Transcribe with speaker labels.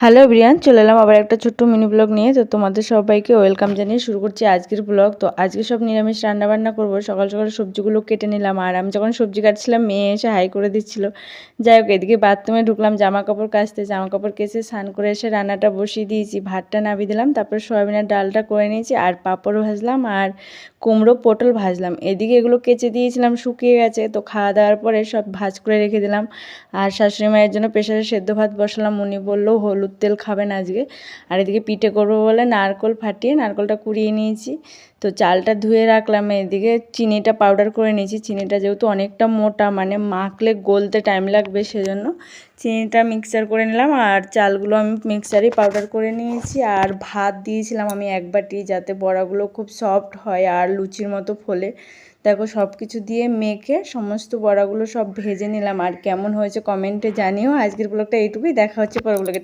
Speaker 1: Hello everyone, চলে এলাম আবার একটা ছোট্ট মিনি ব্লগ নিয়ে। তো তোমাদের সবাইকে ওয়েলকাম জানিয়ে শুরু করছি আজকের ব্লগ। তো আজকে সব নিরামিষ রান্নাবান্না করবো। সকাল সকাল সবজিগুলো কেটে নিলাম, আর আমি যখন সবজি কাটছিলাম মেয়ে এসে হাই করে দিচ্ছিল। যাই হোক, এদিকে বাথরুমে ঢুকলাম জামা কাপড় কাচতে, জামা কাপড় কেচে স্নান করে এসে রান্নাটা বসিয়ে দিয়েছি, ভাতটা নামিয়ে দিলাম, তারপরে সয়াবিনের ডালটা করে নিয়েছি, আর পাঁপড় ভাজলাম, আর কুমড়ো পটল ভাজলাম। এদিকে এগুলো কেচে দিয়েছিলাম, শুকিয়ে গেছে। তো খাওয়া দাওয়ার পরে সব ভাজ করে রেখে দিলাম। আর শাশুড়ি মায়ের জন্য প্রেসারে সেদ্ধ ভাত বসালাম, উনি বললো হলুদ তেল খাবেন আজকে। আর এদিকে পিঠে করবো বলে নারকোল ফাটিয়ে নারকোলটা কুড়িয়ে নিয়েছি। তো চালটা ধুয়ে রাখলাম, এদিকে চিনিটা পাউডার করে নিয়েছি। চিনিটা যেহেতু অনেকটা মোটা, মানে মাখলে গলতে টাইম লাগবে, সেজন্য চিনিটা মিক্সার করে নিলাম, আর চালগুলো আমি মিক্সারেই পাউডার করে নিয়েছি। আর ভাত দিয়েছিলাম আমি এক বাটি, যাতে বড়াগুলো খুব সফট হয় আর লুচির মতো ফোলে। দেখো সব কিছু দিয়ে মেখে সমস্ত বড়াগুলো সব ভেজে নিলাম। আর কেমন হয়েছে কমেন্টে জানিও। আজকের ব্লগটা এইটুকুই, দেখা হচ্ছে পরের ব্লগে।